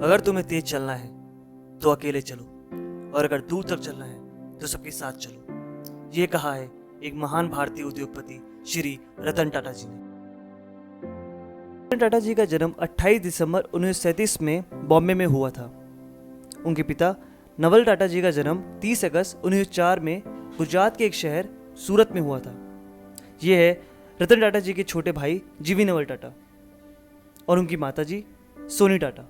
अगर तुम्हें तेज चलना है तो अकेले चलो, और अगर दूर तक चलना है तो सबके साथ चलो। ये कहा है एक महान भारतीय उद्योगपति श्री रतन टाटा जी ने। रतन टाटा जी का जन्म 28 दिसंबर 1937 में बॉम्बे में हुआ था। उनके पिता नवल टाटा जी का जन्म 30 अगस्त 1904 में गुजरात के एक शहर सूरत में हुआ था। ये है रतन टाटा जी के छोटे भाई जीवी नवल टाटा और उनकी माता जी सोनी टाटा।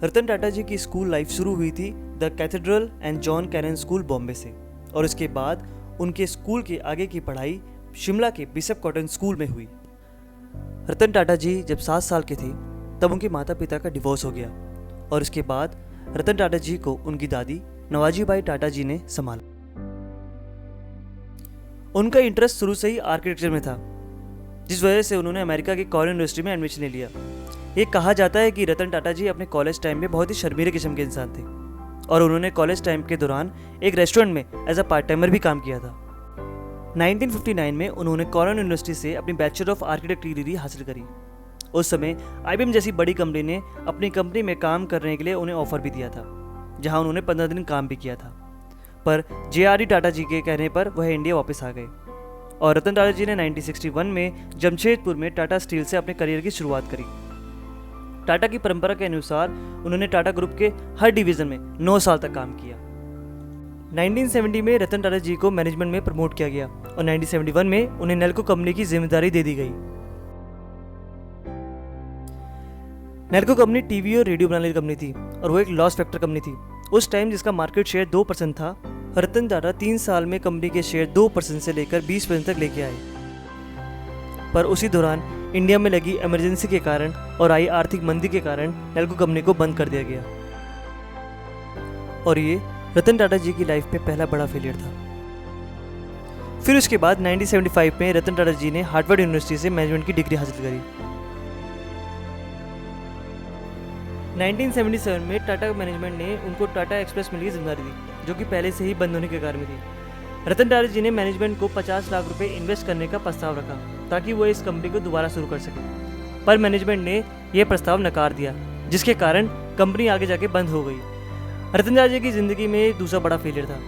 रतन टाटा जी की स्कूल लाइफ शुरू हुई थी the cathedral and John Connon school Bombay से, और उसके बाद उनके स्कूल के आगे की पढ़ाई शिमला के बिशप कॉटन स्कूल में हुई। रतन टाटा जी जब 7 साल के थे तब उनके माता पिता का डिवोर्स हो गया, और उसके बाद रतन टाटा जी को उनकी दादी नवाजीबाई टाटा जी ने संभाला। उनका इंटरेस्ट शुरू से ही आर्किटेक्चर में था, जिस वजह से उन्होंने अमेरिका की कॉलेज यूनिवर्सिटी में एडमिशन ले लिया। ये कहा जाता है कि रतन टाटा जी अपने कॉलेज टाइम में बहुत ही शर्मीले किस्म के इंसान थे, और उन्होंने कॉलेज टाइम के दौरान एक रेस्टोरेंट में एज अ पार्ट टाइमर भी काम किया था। 1959 में उन्होंने कॉलेज यूनिवर्सिटी से अपनी बैचलर ऑफ आर्किटेक्ट की डिग्री हासिल करी। उस समय IBM जैसी बड़ी कंपनी ने अपनी कंपनी में काम करने के लिए उन्हें ऑफर भी दिया था, जहां उन्होंने 15 दिन काम भी किया था। पर JRD टाटा जी के कहने पर वह इंडिया वापस आ गए, और रतन टाटा जी ने 1961 में जमशेदपुर में टाटा स्टील से अपने करियर की शुरुआत करी। टाटा की परंपरा के अनुसार उन्होंने टाटा ग्रुप के हर डिवीजन में 9 साल तक काम किया। 1970 में रतन टाटा जी को मैनेजमेंट में प्रमोट किया गया, और 1971 में उन्हें नेल्को कंपनी की जिम्मेदारी दे दी गई। नेल्को कंपनी टीवी और रेडियो बनाने वाली कंपनी थी, और वो एक लॉस फैक्टर कंपनी थी उस टाइम, जिसका मार्केट शेयर 2% था। रतन टाटा 3 साल में कंपनी के शेयर 2% से लेकर 20% तक लेके आए। पर उसी दौरान इंडिया में लगी इमरजेंसी के कारण और आई आर्थिक मंदी के कारण नेल्को कंपनी को बंद कर दिया गया, और ये रतन टाटा जी की लाइफ में पहला बड़ा फेलियर था। फिर उसके बाद 1975 में रतन टाटा जी ने हार्वर्ड यूनिवर्सिटी से मैनेजमेंट की डिग्री हासिल करी। 1977 में टाटा मैनेजमेंट ने उनको टाटा एक्सप्रेस मिल की जिम्मेदारी दी, जो कि पहले से ही बंद होने के कारण में थी। रतन टाटा जी ने मैनेजमेंट को 50 लाख रुपए इन्वेस्ट करने का प्रस्ताव रखा ताकि वो इस कंपनी को दोबारा शुरू कर सके, पर मैनेजमेंट ने यह प्रस्ताव नकार दिया, जिसके कारण कंपनी आगे जाके बंद हो गई। रतन टाटा जी की जिंदगी में दूसरा बड़ा फेलियर था।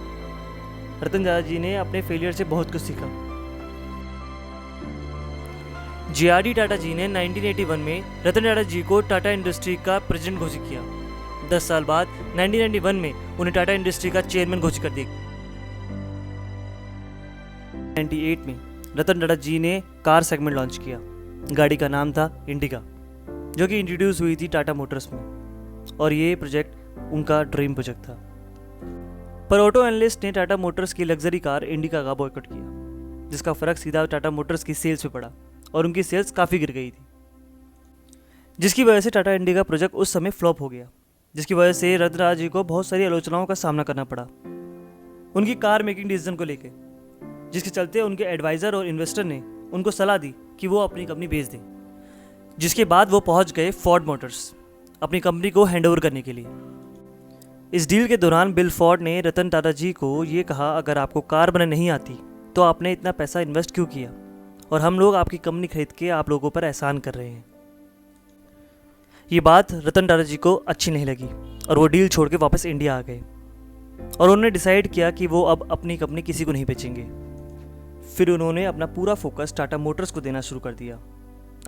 रतन टाटा जी ने अपने फेलियर से बहुत कुछ सीखा। JRD टाटा जी ने 1981 में रतन टाटा जी को टाटा इंडस्ट्री का प्रेसिडेंट घोषित किया। 10 साल बाद 1991 में उन्हें टाटा इंडस्ट्री का चेयरमैन घोषित कर दिया। 1998 में रतन टाटा जी ने कार सेगमेंट लॉन्च किया। गाड़ी का नाम था इंडिका, जो कि इंट्रोड्यूस हुई थी टाटा मोटर्स में, और ये प्रोजेक्ट उनका ड्रीम प्रोजेक्ट था। पर ऑटो एनालिस्ट ने टाटा मोटर्स की लग्जरी कार इंडिका का बॉयकॉट किया, जिसका फर्क सीधा टाटा मोटर्स की सेल्स पे पड़ा, और उनकी सेल्स काफ़ी गिर गई थी, जिसकी वजह से टाटा इंडिका प्रोजेक्ट उस समय फ्लॉप हो गया, जिसकी वजह से रतन टाटा जी को बहुत सारी आलोचनाओं का सामना करना पड़ा उनकी कार मेकिंग डिसीजन को लेकर, जिसके चलते उनके एडवाइज़र और इन्वेस्टर ने उनको सलाह दी कि वो अपनी कंपनी बेच दें। जिसके बाद वो पहुंच गए फोर्ड मोटर्स अपनी कंपनी को हैंडओवर करने के लिए। इस डील के दौरान बिल फोर्ड ने रतन टाटा जी को ये कहा, अगर आपको कार बनाने नहीं आती तो आपने इतना पैसा इन्वेस्ट क्यों किया, और हम लोग आपकी कंपनी खरीद के आप लोगों पर एहसान कर रहे हैं। ये बात रतन टाटा जी को अच्छी नहीं लगी, और वो डील छोड़ के वापस इंडिया आ गए, और उन्होंने डिसाइड किया कि वो अब अपनी कंपनी किसी को नहीं बेचेंगे। फिर उन्होंने अपना पूरा फोकस टाटा मोटर्स को देना शुरू कर दिया।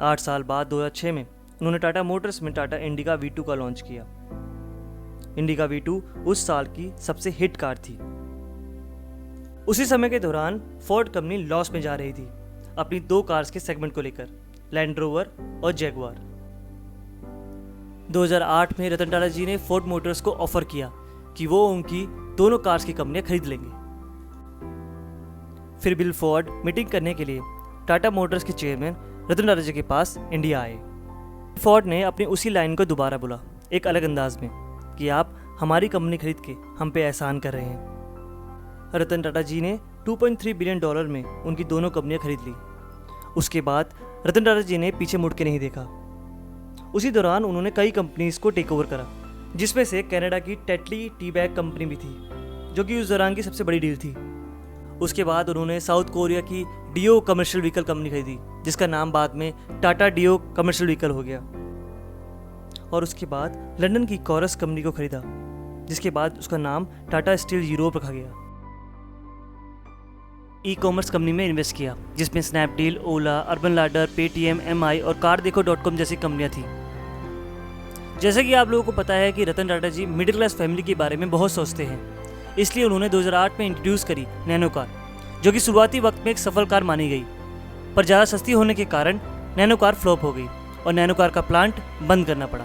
8 साल बाद 2006 में उन्होंने टाटा मोटर्स में टाटा इंडिका V2 का लॉन्च किया। इंडिका V2 उस साल की सबसे हिट कार थी। उसी समय के दौरान फोर्ड कंपनी लॉस में जा रही थी अपनी 2 कार्स के सेगमेंट को लेकर, लैंड रोवर और जैगुआर। 2008 में रतन टाटा जी ने फोर्ड मोटर्स को ऑफर किया कि वो उनकी दोनों कार्स की कंपनियां खरीद लेंगे। फिर बिल फोर्ड मीटिंग करने के लिए टाटा मोटर्स के चेयरमैन रतन टाटा जी के पास इंडिया आए। फोर्ड ने अपनी उसी लाइन को दोबारा बोला, एक अलग अंदाज में, कि आप हमारी कंपनी खरीद के हम पे एहसान कर रहे हैं। रतन टाटा जी ने $2.3 बिलियन में उनकी दोनों कंपनियां खरीद ली। उसके बाद रतन टाटा जी ने पीछे मुड़ के नहीं देखा। उसी दौरान उन्होंने कई कंपनीज को टेक ओवर करा, जिसमें से कनाडा की टेटली टी बैग कंपनी भी थी, जो कि उस दौरान की सबसे बड़ी डील थी। उसके बाद उन्होंने साउथ कोरिया की डियो कमर्शियल व्हीकल कंपनी खरीदी, जिसका नाम बाद में टाटा डियो कमर्शियल व्हीकल हो गया। और उसके बाद लंदन की कॉरस कंपनी को खरीदा, जिसके बाद उसका नाम टाटा स्टील यूरोप रखा गया। ई कॉमर्स कंपनी में इन्वेस्ट किया, जिसमें स्नैपडील, ओला, अर्बन लैडर, पेटीएम, एमआई और कारदेखो.com जैसी कंपनियां थी। जैसे कि आप लोगों को पता है कि रतन टाटा जी मिडिल क्लास फैमिली के बारे में बहुत सोचते हैं, इसलिए उन्होंने 2008 में इंट्रोड्यूस करी नैनो कार, जो कि शुरुआती वक्त में एक सफल कार मानी गई, पर ज़्यादा सस्ती होने के कारण नैनो कार फ्लॉप हो गई और नैनो कार का प्लांट बंद करना पड़ा।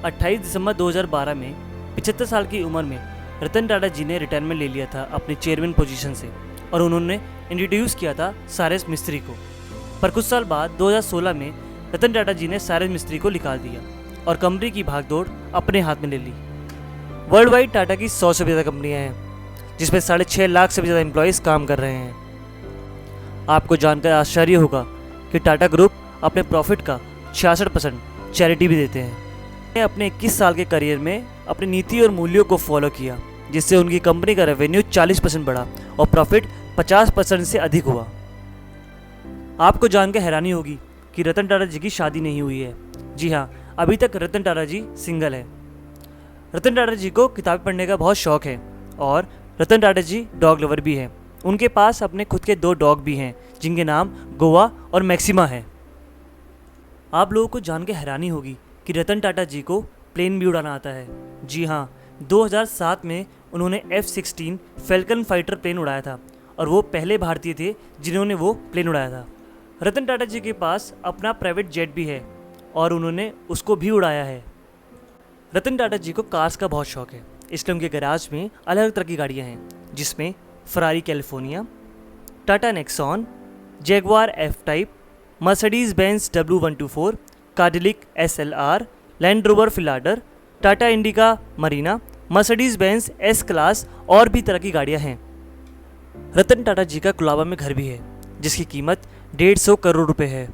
28 दिसंबर 2012 में 75 साल की उम्र में रतन टाटा जी ने रिटायरमेंट ले लिया था अपने चेयरमैन पोजीशन से, और उन्होंने इंट्रोड्यूस किया था साइरस मिस्त्री को। पर कुछ साल बाद 2016 में रतन टाटा जी ने साइरस मिस्त्री को निकाल दिया और कंपनी की भागदौड़ अपने हाथ में ले ली। वर्ल्ड वाइड टाटा की 100 से ज़्यादा कंपनियां हैं, जिसमें 6.5 लाख से भी ज़्यादा एम्प्लॉयज़ काम कर रहे हैं। आपको जानकर आश्चर्य होगा कि टाटा ग्रुप अपने प्रॉफिट का 66% चैरिटी भी देते हैं। उन्होंने अपने 21 साल के करियर में अपनी नीति और मूल्यों को फॉलो किया, जिससे उनकी कंपनी का रेवेन्यू 40% बढ़ा और प्रॉफिट 50% से अधिक हुआ। आपको जानकर हैरानी होगी कि रतन टाटा जी की शादी नहीं हुई है। जी हाँ, अभी तक रतन टाटा जी सिंगल है। रतन टाटा जी को किताबें पढ़ने का बहुत शौक है और Ratan Tata G dog lover भी हैं। उनके पास अपने खुद के 2 डॉग भी हैं, जिनके नाम गोवा और मैक्सिमा है। आप लोगों को जान के हैरानी होगी कि रतन टाटा जी को प्लेन भी उड़ाना आता है। जी हाँ, 2007 में उन्होंने F-16 फैल्कन फाइटर प्लेन उड़ाया था और वो पहले भारतीय थे जिन्होंने वो प्लेन उड़ाया था। रतन टाटा जी के पास अपना प्राइवेट जेट भी है और उन्होंने उसको भी उड़ाया है। रतन टाटा जी को कार्स का बहुत शौक है, इसलिए उनके गैराज में अलग अलग तरह की गाड़ियाँ हैं, जिसमें Ferrari California, Tata Nexon, Jaguar F type, Mercedes Benz W124, Cadillac SLR, Land Rover Freelander, Tata Indica Marina, Mercedes Benz S class और भी तरह की गाड़ियाँ हैं। रतन टाटा जी का कोलाबा में घर भी है, जिसकी कीमत 150 करोड़ रुपए है।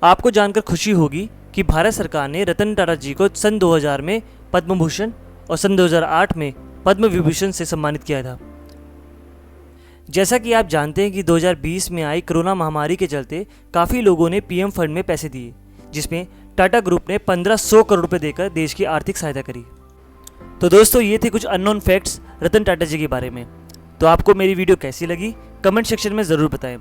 आपको जानकर खुशी होगी कि भारत सरकार ने रतन टाटा जी को सन 2000 में पद्म भूषण और सन 2008 में पद्म विभूषण से सम्मानित किया था। जैसा कि आप जानते हैं कि 2020 में आई कोरोना महामारी के चलते काफ़ी लोगों ने पीएम फंड में पैसे दिए, जिसमें टाटा ग्रुप ने 1500 करोड़ रुपए देकर देश की आर्थिक सहायता करी। तो दोस्तों, ये थे कुछ अननोन फैक्ट्स रतन टाटा जी के बारे में। तो आपको मेरी वीडियो कैसी लगी कमेंट सेक्शन में ज़रूर बताएं।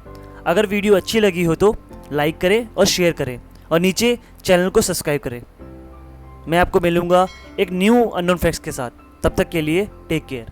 अगर वीडियो अच्छी लगी हो तो लाइक करें और शेयर करें और नीचे चैनल को सब्सक्राइब करें। मैं आपको मिलूंगा एक न्यू अननोन फैक्ट्स के साथ। तब तक के लिए टेक केयर।